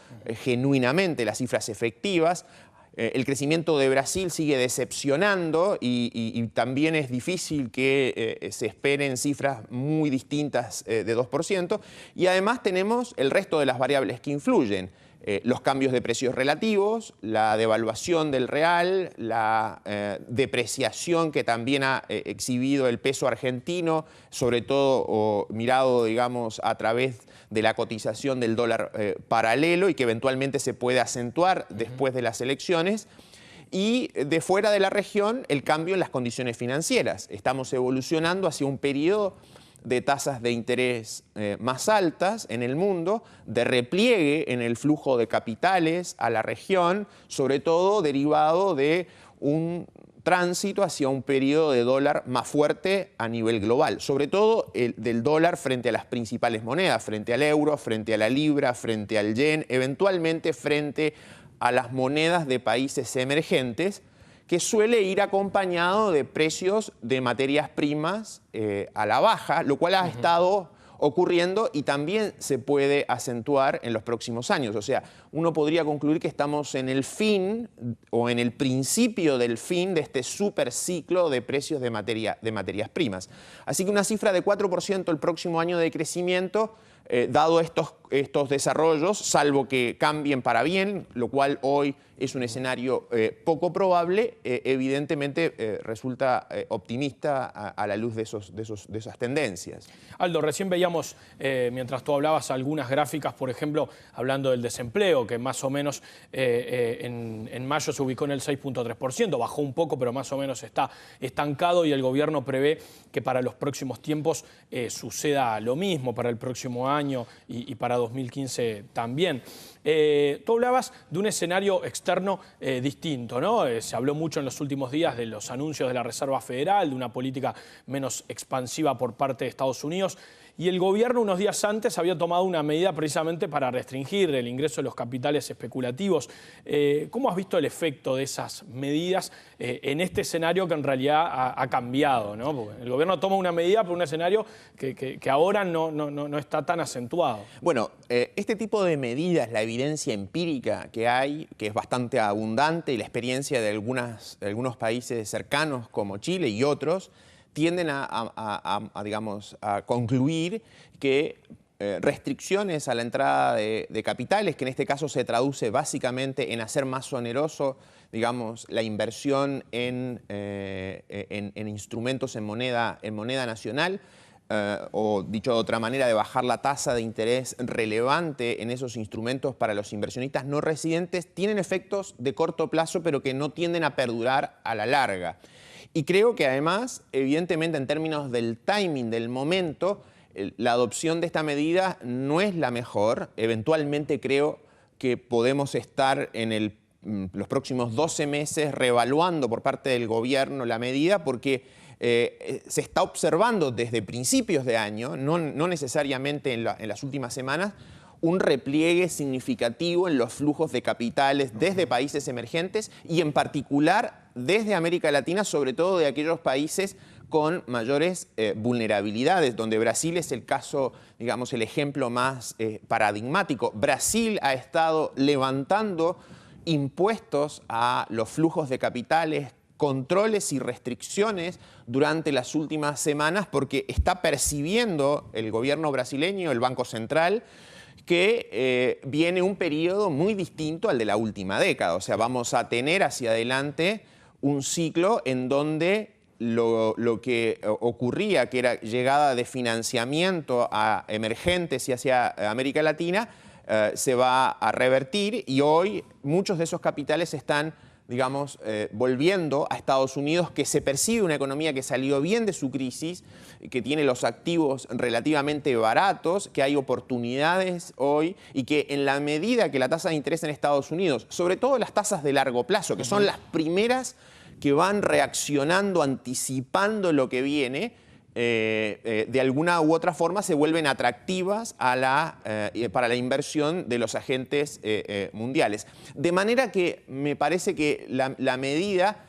genuinamente las cifras efectivas. El crecimiento de Brasil sigue decepcionando y también es difícil que se esperen cifras muy distintas de 2%. Y además tenemos el resto de las variables que influyen. Los cambios de precios relativos, la devaluación del real, la depreciación que también ha exhibido el peso argentino, sobre todo mirado, digamos, a través de la cotización del dólar paralelo y que eventualmente se puede acentuar después de las elecciones. Y de fuera de la región, el cambio en las condiciones financieras. Estamos evolucionando hacia un periodo de tasas de interés más altas en el mundo, de repliegue en el flujo de capitales a la región, sobre todo derivado de un tránsito hacia un periodo de dólar más fuerte a nivel global, sobre todo del dólar frente a las principales monedas, frente al euro, frente a la libra, frente al yen, eventualmente frente a las monedas de países emergentes, que suele ir acompañado de precios de materias primas a la baja, lo cual ha estado ocurriendo y también se puede acentuar en los próximos años. O sea, uno podría concluir que estamos en el fin o en el principio del fin de este superciclo de precios de materias primas. Así que una cifra de 4% el próximo año de crecimiento, dado estos desarrollos, salvo que cambien para bien, lo cual hoy es un escenario poco probable, evidentemente resulta optimista a la luz de esas tendencias. Aldo, recién veíamos, mientras tú hablabas, algunas gráficas, por ejemplo, hablando del desempleo, que más o menos en mayo se ubicó en el 6,3%, bajó un poco, pero más o menos está estancado y el gobierno prevé que para los próximos tiempos suceda lo mismo, para el próximo año y para 2015 también. Tú hablabas de un escenario externo distinto, ¿no? Se habló mucho en los últimos días de los anuncios de la Reserva Federal, de una política menos expansiva por parte de Estados Unidos. Y el gobierno unos días antes había tomado una medida precisamente para restringir el ingreso de los capitales especulativos. ¿Cómo has visto el efecto de esas medidas en este escenario que en realidad ha cambiado, ¿no? Porque el gobierno toma una medida por un escenario que ahora no está tan acentuado. Bueno, este tipo de medidas, la evidencia empírica que hay, que es bastante abundante, y la experiencia de algunos países cercanos como Chile y otros, tienden digamos, a concluir que restricciones a la entrada de capitales, que en este caso se traduce básicamente en hacer más oneroso, digamos, la inversión en instrumentos en moneda nacional, o dicho de otra manera, de bajar la tasa de interés relevante en esos instrumentos para los inversionistas no residentes, tienen efectos de corto plazo, pero que no tienden a perdurar a la larga. Y creo que además, evidentemente, en términos del timing, del momento, la adopción de esta medida no es la mejor. Eventualmente creo que podemos estar en los próximos 12 meses reevaluando por parte del gobierno la medida, porque se está observando desde principios de año, no necesariamente en las últimas semanas, un repliegue significativo en los flujos de capitales desde países emergentes y en particular desde América Latina, sobre todo de aquellos países con mayores vulnerabilidades, donde Brasil es el caso, digamos, el ejemplo más paradigmático. Brasil ha estado levantando impuestos a los flujos de capitales, controles y restricciones durante las últimas semanas, porque está percibiendo el gobierno brasileño, el Banco Central, que viene un periodo muy distinto al de la última década. O sea, vamos a tener hacia adelante un ciclo en donde lo que ocurría, que era llegada de financiamiento a emergentes y hacia América Latina, se va a revertir, y hoy muchos de esos capitales están, digamos, volviendo a Estados Unidos, que se percibe una economía que salió bien de su crisis, que tiene los activos relativamente baratos, que hay oportunidades hoy, y que en la medida que la tasa de interés en Estados Unidos, sobre todo las tasas de largo plazo, que son las primeras que van reaccionando, anticipando lo que viene, de alguna u otra forma se vuelven atractivas para la inversión de los agentes mundiales. De manera que me parece que la medida,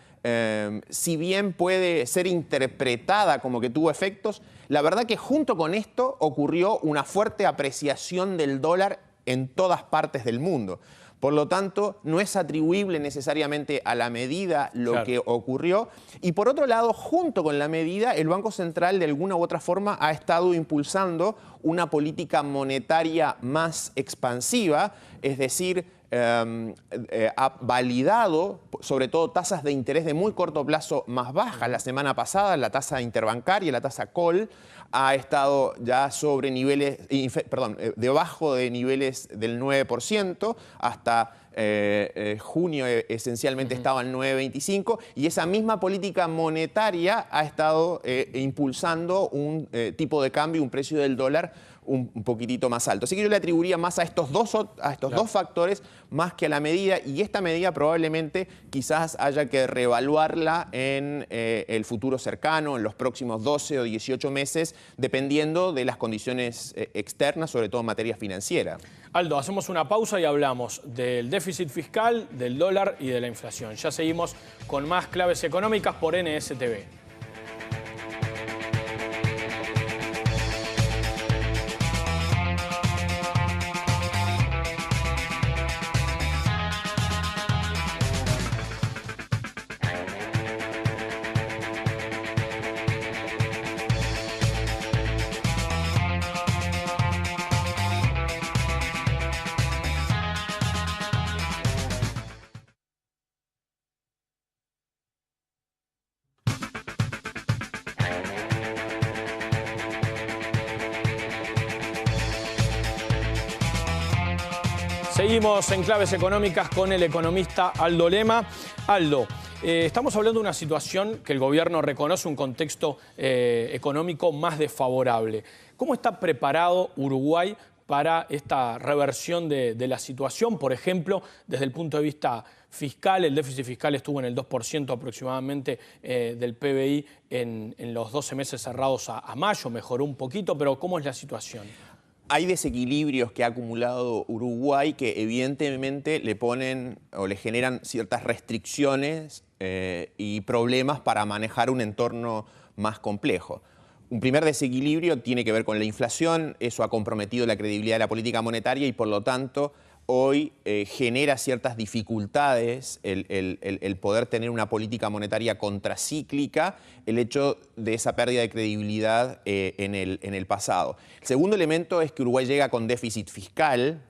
si bien puede ser interpretada como que tuvo efectos, la verdad que junto con esto ocurrió una fuerte apreciación del dólar en todas partes del mundo. Por lo tanto, no es atribuible necesariamente a la medida lo que ocurrió. Y por otro lado, junto con la medida, el Banco Central de alguna u otra forma ha estado impulsando una política monetaria más expansiva, es decir, ha validado sobre todo tasas de interés de muy corto plazo más bajas. La semana pasada la tasa interbancaria, la tasa COL, ha estado ya sobre niveles, debajo de niveles del 9%, hasta junio esencialmente estaba en 9,25, y esa misma política monetaria ha estado impulsando un tipo de cambio, un precio del dólar un poquitito más alto. Así que yo le atribuiría más a estos dos factores más que a la medida, y esta medida probablemente quizás haya que reevaluarla en el futuro cercano, en los próximos 12 o 18 meses, dependiendo de las condiciones externas, sobre todo en materia financiera. Aldo, hacemos una pausa y hablamos del déficit fiscal, del dólar y de la inflación. Ya seguimos con más claves económicas por NSTV. Seguimos en Claves Económicas con el economista Aldo Lema. Aldo, estamos hablando de una situación que el gobierno reconoce un contexto económico más desfavorable. ¿Cómo está preparado Uruguay para esta reversión de la situación? Por ejemplo, desde el punto de vista fiscal, el déficit fiscal estuvo en el 2% aproximadamente del PBI en los 12 meses cerrados a mayo, mejoró un poquito, pero ¿cómo es la situación? Hay desequilibrios que ha acumulado Uruguay que evidentemente le ponen o le generan ciertas restricciones y problemas para manejar un entorno más complejo. Un primer desequilibrio tiene que ver con la inflación. Eso ha comprometido la credibilidad de la política monetaria y por lo tanto hoy genera ciertas dificultades el poder tener una política monetaria contracíclica, el hecho de esa pérdida de credibilidad en el pasado. El segundo elemento es que Uruguay llega con déficit fiscal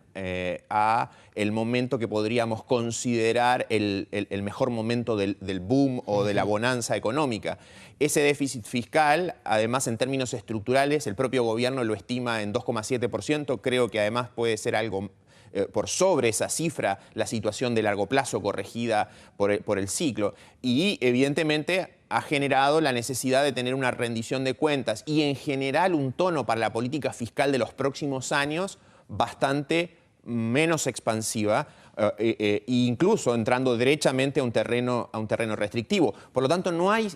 a el momento que podríamos considerar el mejor momento del boom o de la bonanza económica. Ese déficit fiscal, además en términos estructurales, el propio gobierno lo estima en 2,7%, creo que además puede ser algo por sobre esa cifra, la situación de largo plazo corregida por el ciclo. Y evidentemente ha generado la necesidad de tener una rendición de cuentas y en general un tono para la política fiscal de los próximos años bastante menos expansiva, incluso entrando derechamente a un terreno restrictivo. Por lo tanto, no hay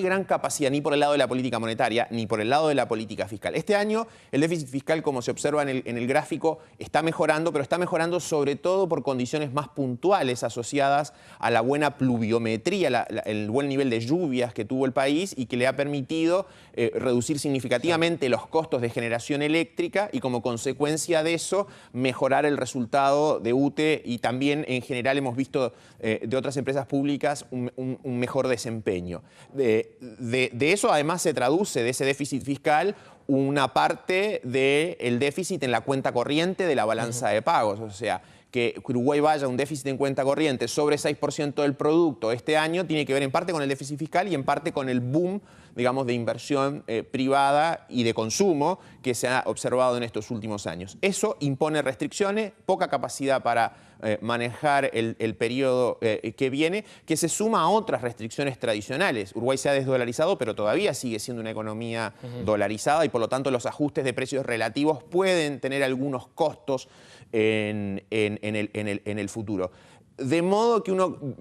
gran capacidad ni por el lado de la política monetaria ni por el lado de la política fiscal. Este año el déficit fiscal, como se observa en el gráfico, está mejorando, pero está mejorando sobre todo por condiciones más puntuales asociadas a la buena pluviometría, el buen nivel de lluvias que tuvo el país y que le ha permitido reducir significativamente los costos de generación eléctrica y como consecuencia de eso mejorar el resultado de UTE y también en general hemos visto de otras empresas públicas un mejor desempeño. De eso además se traduce, de ese déficit fiscal, una parte del déficit en la cuenta corriente de la balanza de pagos. O sea, que Uruguay vaya a un déficit en cuenta corriente sobre 6% del producto este año tiene que ver en parte con el déficit fiscal y en parte con el boom, digamos, de inversión privada y de consumo que se ha observado en estos últimos años. Eso impone restricciones, poca capacidad para manejar el periodo que viene, que se suma a otras restricciones tradicionales. Uruguay se ha desdolarizado, pero todavía sigue siendo una economía dolarizada y por lo tanto los ajustes de precios relativos pueden tener algunos costos en el futuro. De modo que uno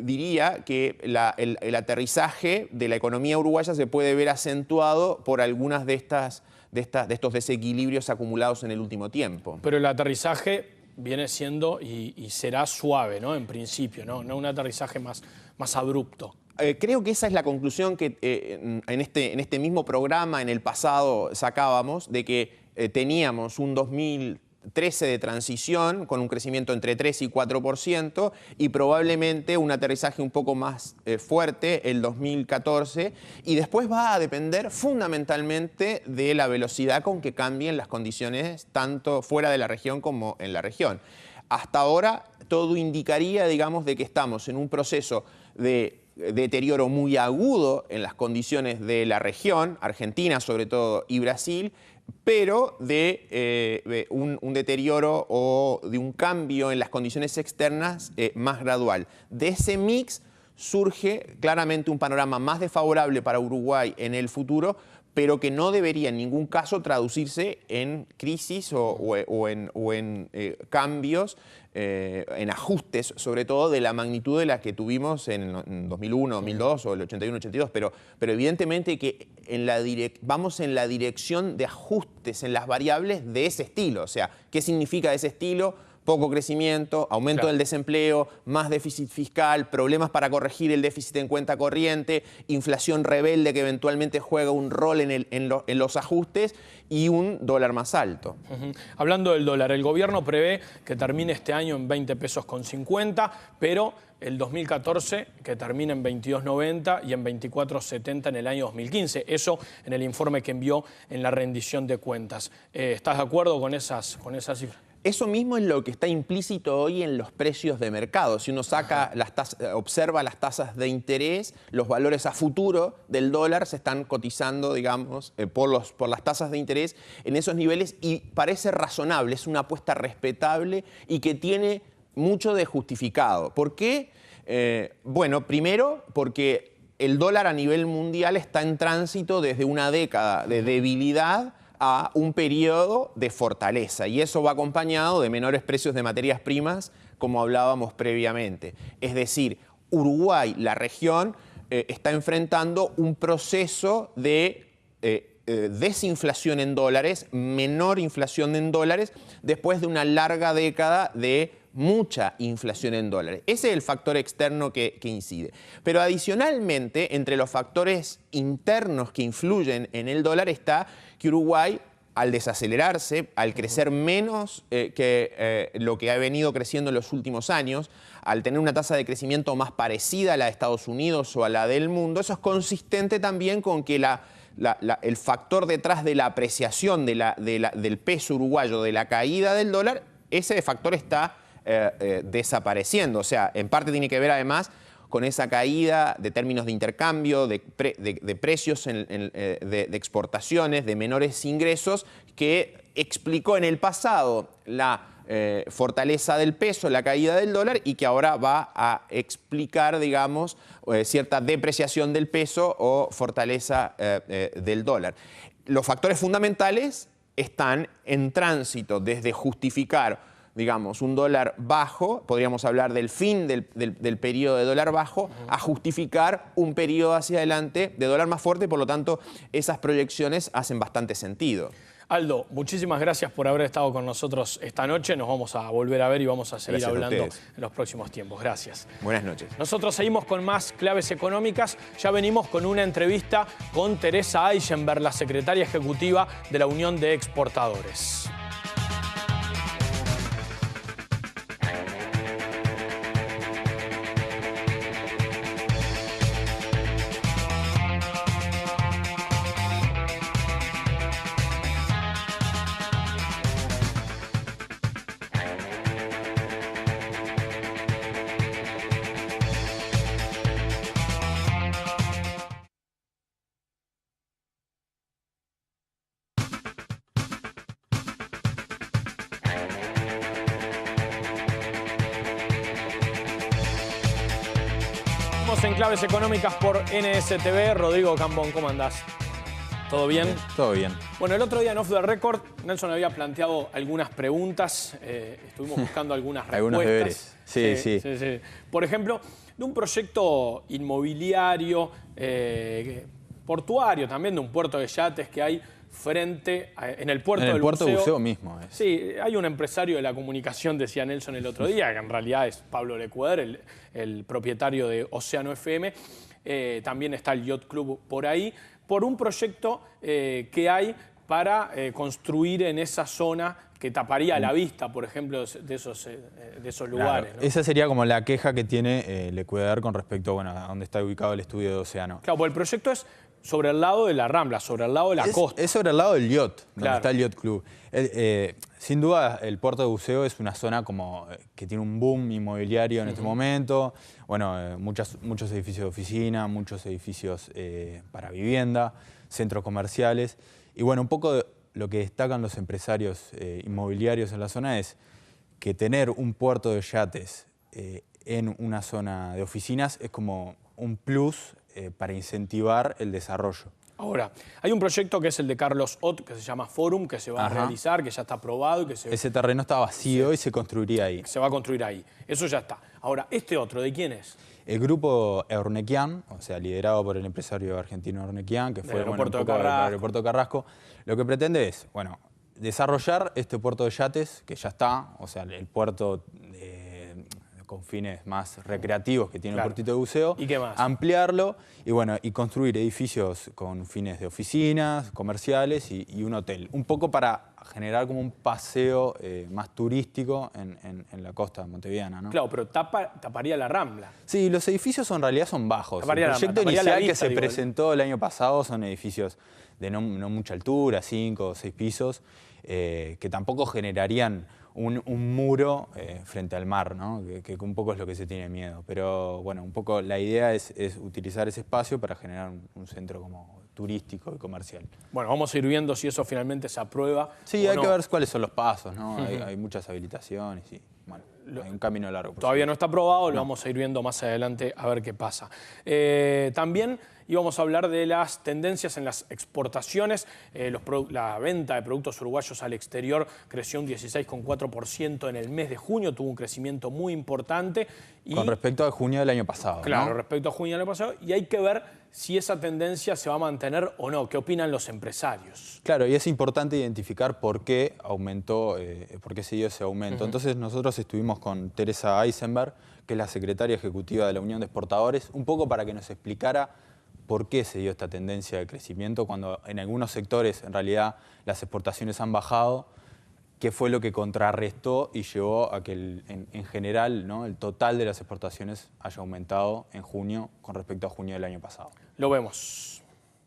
diría que el aterrizaje de la economía uruguaya se puede ver acentuado por algunas de estos desequilibrios acumulados en el último tiempo. Pero el aterrizaje viene siendo y será suave, ¿no? En principio, no un aterrizaje más abrupto. Creo que esa es la conclusión que en este mismo programa en el pasado sacábamos, de que teníamos un 2013 de transición con un crecimiento entre 3 y 4% y probablemente un aterrizaje un poco más fuerte el 2014 y después va a depender fundamentalmente de la velocidad con que cambien las condiciones tanto fuera de la región como en la región. Hasta ahora todo indicaría, digamos, de que estamos en un proceso de deterioro muy agudo en las condiciones de la región, Argentina sobre todo y Brasil, pero de un deterioro o de un cambio en las condiciones externas más gradual. De ese mix surge claramente un panorama más desfavorable para Uruguay en el futuro, pero que no debería en ningún caso traducirse en crisis o en cambios, en ajustes, sobre todo de la magnitud de las que tuvimos en 2001, 2002 o el 81, 82, pero evidentemente que vamos en la dirección de ajustes en las variables de ese estilo. O sea, ¿qué significa ese estilo? Poco crecimiento, aumento del desempleo, más déficit fiscal, problemas para corregir el déficit en cuenta corriente, inflación rebelde que eventualmente juega un rol en los ajustes y un dólar más alto. Hablando del dólar, el gobierno prevé que termine este año en 20 pesos con 50, pero el 2014 que termina en 22.90 y en 24.70 en el año 2015. Eso en el informe que envió en la rendición de cuentas. ¿Estás de acuerdo con esas cifras? Eso mismo es lo que está implícito hoy en los precios de mercado. Si uno observa las tasas de interés, los valores a futuro del dólar se están cotizando, digamos, por las tasas de interés en esos niveles y parece razonable, es una apuesta respetable y que tiene mucho de justificado. ¿Por qué? Bueno, primero porque el dólar a nivel mundial está en tránsito desde una década de debilidad a un periodo de fortaleza y eso va acompañado de menores precios de materias primas, como hablábamos previamente. Es decir, Uruguay, la región, está enfrentando un proceso de desinflación en dólares, menor inflación en dólares, después de una larga década de mucha inflación en dólares. Ese es el factor externo que incide. Pero adicionalmente, entre los factores internos que influyen en el dólar está que Uruguay al desacelerarse, al crecer menos que lo que ha venido creciendo en los últimos años, al tener una tasa de crecimiento más parecida a la de Estados Unidos o a la del mundo, eso es consistente también con que el factor detrás de la apreciación del peso uruguayo, de la caída del dólar, ese factor está desapareciendo. O sea, en parte tiene que ver además con esa caída de términos de intercambio, de precios de exportaciones, de menores ingresos, que explicó en el pasado la fortaleza del peso, la caída del dólar, y que ahora va a explicar, digamos, cierta depreciación del peso o fortaleza del dólar. Los factores fundamentales están en tránsito desde justificar, digamos, un dólar bajo, podríamos hablar del fin del periodo de dólar bajo, a justificar un periodo hacia adelante de dólar más fuerte, por lo tanto, esas proyecciones hacen bastante sentido. Aldo, muchísimas gracias por haber estado con nosotros esta noche. Nos vamos a volver a ver y vamos a seguir hablando en los próximos tiempos. Gracias. Buenas noches. Nosotros seguimos con más Claves Económicas. Ya venimos con una entrevista con Teresa Eisenberg, la secretaria ejecutiva de la Unión de Exportadores. En Claves Económicas por NSTV. Rodrigo Cambón, ¿cómo andás? ¿Todo bien? Todo bien. Bueno, el otro día en Off the Record, Nelson había planteado algunas preguntas. Estuvimos buscando algunas respuestas. Algunos deberes. Sí. Por ejemplo, de un proyecto inmobiliario, portuario también, de un puerto de yates que hay en el puerto del puerto buceo. buceo mismo. Sí, hay un empresario de la comunicación, decía Nelson el otro día, que en realidad es Pablo Lecueder, el propietario de Océano FM. También está el Yacht Club por ahí, por un proyecto que hay para construir en esa zona que taparía la vista, por ejemplo, de esos lugares. Claro, ¿no? esa sería como la queja que tiene Lecueder con respecto a dónde está ubicado el estudio de Océano. Claro, pues el proyecto es sobre el lado de la Rambla, sobre el lado de la costa. Es sobre el lado del yacht, donde Claro. está el Yacht Club. Sin duda, el puerto de buceo es una zona como que tiene un boom inmobiliario en este momento. Bueno, muchos edificios de oficina, muchos edificios para vivienda, centros comerciales. Y bueno, un poco lo que destacan los empresarios inmobiliarios en la zona es que tener un puerto de yates en una zona de oficinas es como un plus para incentivar el desarrollo. Ahora, hay un proyecto que es el de Carlos Ott, que se llama Forum, que se va a realizar, que ya está aprobado y que Ese terreno está vacío y se construiría ahí. se va a construir ahí. Eso ya está. Ahora, ¿este otro de quién es? El grupo Eurnequian, o sea, liderado por el empresario argentino Eurnequian, que fue un aeropuerto de poco del Carrasco. aeropuerto de Carrasco, lo que pretende es, bueno, desarrollar este puerto de yates, que ya está, o sea, el puerto con fines más recreativos que tiene Claro. el puertito de buceo, ¿Y qué más? ampliarlo y, bueno, y construir edificios con fines de oficinas, comerciales y un hotel. Un poco para generar como un paseo más turístico en la costa montevideana, ¿no? Claro, pero taparía la Rambla. Sí, los edificios en realidad son bajos. Taparía El la- proyecto taparía la inicial que vista, se digo. presentó el año pasado son edificios de no mucha altura, 5 o 6 pisos, que tampoco generarían un muro frente al mar, ¿no? Que un poco es lo que se tiene miedo. Pero bueno, un poco la idea es utilizar ese espacio para generar un centro como turístico y comercial. Bueno, vamos a ir viendo si eso finalmente se aprueba. Sí, o hay no. que ver cuáles son los pasos, ¿no? Hay muchas habilitaciones y bueno, hay un camino largo. por Todavía supuesto. no está aprobado, lo vamos a ir viendo más adelante a ver qué pasa. También íbamos a hablar de las tendencias en las exportaciones. La venta de productos uruguayos al exterior creció un 16,4% en el mes de junio, tuvo un crecimiento muy importante. Y, Con respecto a junio del año pasado, claro, ¿no? respecto a junio del año pasado, y hay que ver si esa tendencia se va a mantener o no. ¿Qué opinan los empresarios? Claro, y es importante identificar por qué aumentó, por qué se dio ese aumento. Entonces nosotros estuvimos con Teresa Eisenberg, que es la secretaria ejecutiva de la Unión de Exportadores, un poco para que nos explicara por qué se dio esta tendencia de crecimiento cuando en algunos sectores en realidad las exportaciones han bajado, qué fue lo que contrarrestó y llevó a que en general, ¿no?, el total de las exportaciones haya aumentado en junio con respecto a junio del año pasado. Lo vemos.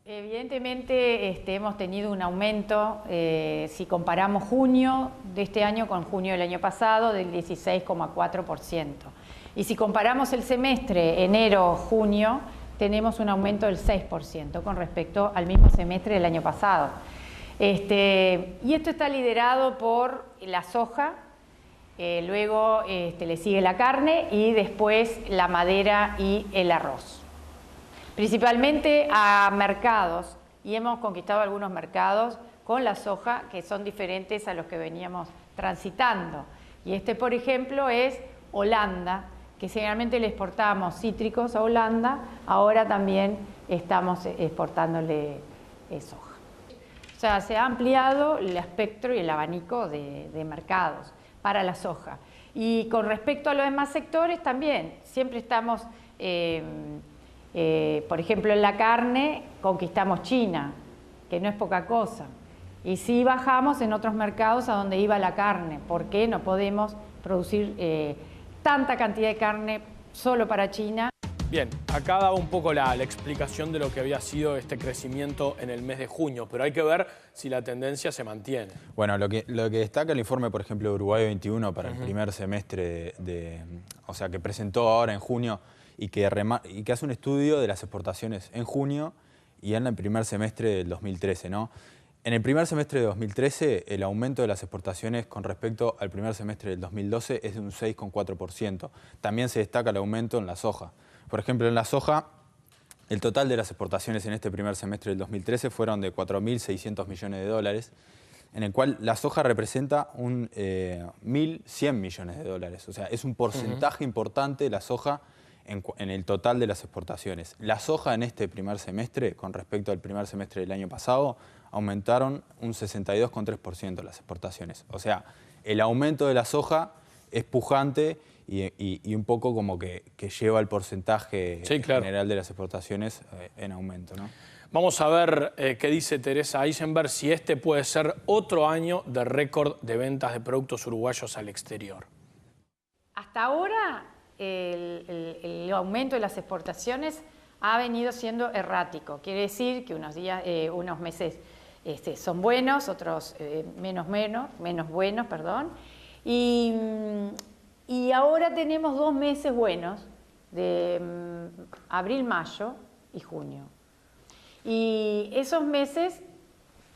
Evidentemente hemos tenido un aumento, si comparamos junio de este año con junio del año pasado, del 16,4%. Y si comparamos el semestre enero-junio, tenemos un aumento del 6% con respecto al mismo semestre del año pasado. Y esto está liderado por la soja, luego le sigue la carne y después la madera y el arroz. Principalmente a mercados, y hemos conquistado algunos mercados con la soja que son diferentes a los que veníamos transitando. Y por ejemplo, es Holanda, que generalmente le exportábamos cítricos a Holanda, ahora también estamos exportándole soja. O sea, se ha ampliado el espectro y el abanico de mercados para la soja. Y con respecto a los demás sectores también, siempre estamos, por ejemplo, en la carne conquistamos China, que no es poca cosa. Y sí bajamos en otros mercados a donde iba la carne, porque no podemos producir tanta cantidad de carne solo para China. Bien, acá daba un poco la explicación de lo que había sido este crecimiento en el mes de junio, pero hay que ver si la tendencia se mantiene. Bueno, lo que destaca el informe, por ejemplo, de Uruguay 21 para el primer semestre, o sea, que presentó ahora en junio y que hace un estudio de las exportaciones en junio y en el primer semestre del 2013, ¿no? En el primer semestre de 2013, el aumento de las exportaciones con respecto al primer semestre del 2012 es de un 6,4%. También se destaca el aumento en la soja. Por ejemplo, en la soja, el total de las exportaciones en este primer semestre del 2013 fueron de 4.600 millones de dólares, en el cual la soja representa 1.100 millones de dólares. O sea, es un porcentaje importante de la soja en el total de las exportaciones. La soja en este primer semestre, con respecto al primer semestre del año pasado, aumentaron un 62,3% las exportaciones. O sea, el aumento de la soja es pujante y un poco como que lleva el porcentaje general de las exportaciones en aumento, ¿no? Vamos a ver qué dice Teresa Eisenberg, si este puede ser otro año de récord de ventas de productos uruguayos al exterior. Hasta ahora el aumento de las exportaciones ha venido siendo errático. Quiere decir que unos meses son buenos, otros menos buenos, perdón. Y ahora tenemos 2 meses buenos, de abril, mayo y junio. Y esos meses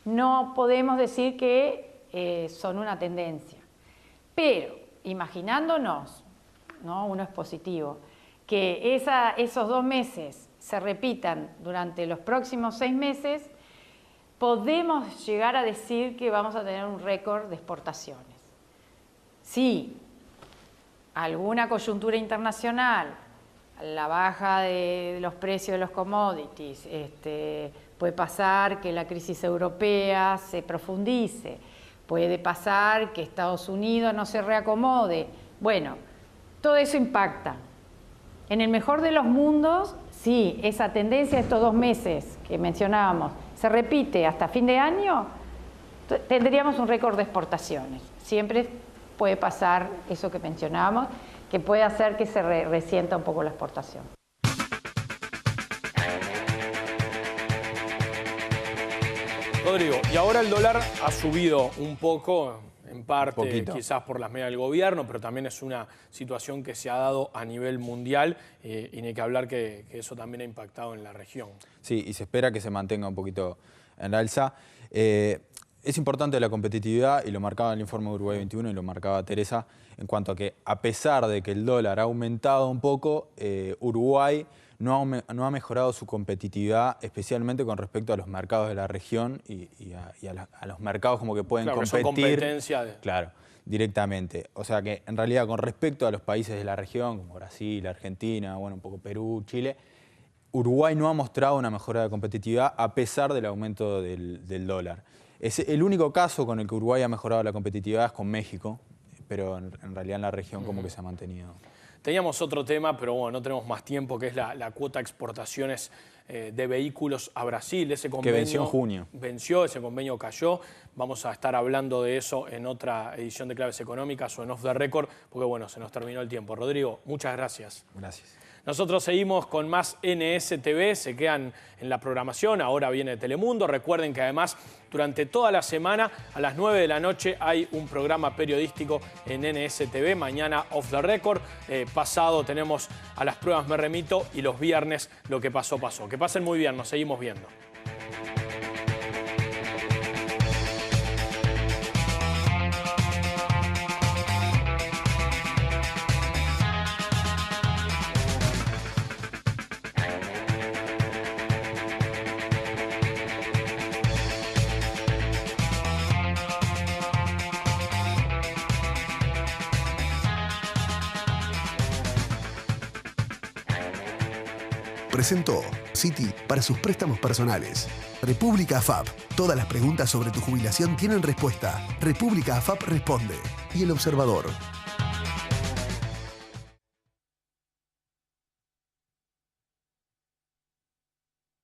no podemos decir que son una tendencia. Pero imaginándonos, ¿no?, uno es positivo, que esos 2 meses se repitan durante los próximos 6 meses, podemos llegar a decir que vamos a tener un récord de exportaciones. Sí, alguna coyuntura internacional, la baja de los precios de los commodities, puede pasar que la crisis europea se profundice, puede pasar que Estados Unidos no se reacomode. Bueno, todo eso impacta. En el mejor de los mundos, si esa tendencia de estos 2 meses que mencionábamos se repite hasta fin de año, tendríamos un récord de exportaciones. Siempre puede pasar eso que mencionábamos, que puede hacer que se resienta un poco la exportación. Rodrigo, y ahora el dólar ha subido un poco, en parte quizás por las medidas del gobierno, pero también es una situación que se ha dado a nivel mundial y ni que hablar que eso también ha impactado en la región. Sí, y se espera que se mantenga un poquito en la alza. Es importante la competitividad, y lo marcaba el informe de Uruguay 21 y lo marcaba Teresa, en cuanto a que a pesar de que el dólar ha aumentado un poco, Uruguay no ha mejorado su competitividad, especialmente con respecto a los mercados de la región y a los mercados como que pueden competir. Que son competencia Claro, directamente. O sea que en realidad con respecto a los países de la región, como Brasil, Argentina, bueno, un poco Perú, Chile, Uruguay no ha mostrado una mejora de competitividad a pesar del aumento del dólar. El único caso con el que Uruguay ha mejorado la competitividad es con México, pero en realidad en la región como que se ha mantenido. Teníamos otro tema, pero bueno, no tenemos más tiempo, que es la cuota de exportaciones de vehículos a Brasil. Ese convenio que venció en junio. Venció, ese convenio cayó. Vamos a estar hablando de eso en otra edición de Claves Económicas o en Off the Record, porque bueno, se nos terminó el tiempo. Rodrigo, muchas gracias. Gracias. Nosotros seguimos con más NSTV, se quedan en la programación, ahora viene Telemundo. Recuerden que además durante toda la semana a las 9 de la noche hay un programa periodístico en NSTV, mañana Off the Record, pasado tenemos A las pruebas me remito y los viernes Lo que pasó, pasó. Que pasen muy bien, nos seguimos viendo. Presentó Citi para sus préstamos personales. República AFAP. Todas las preguntas sobre tu jubilación tienen respuesta. República AFAP responde. Y El Observador.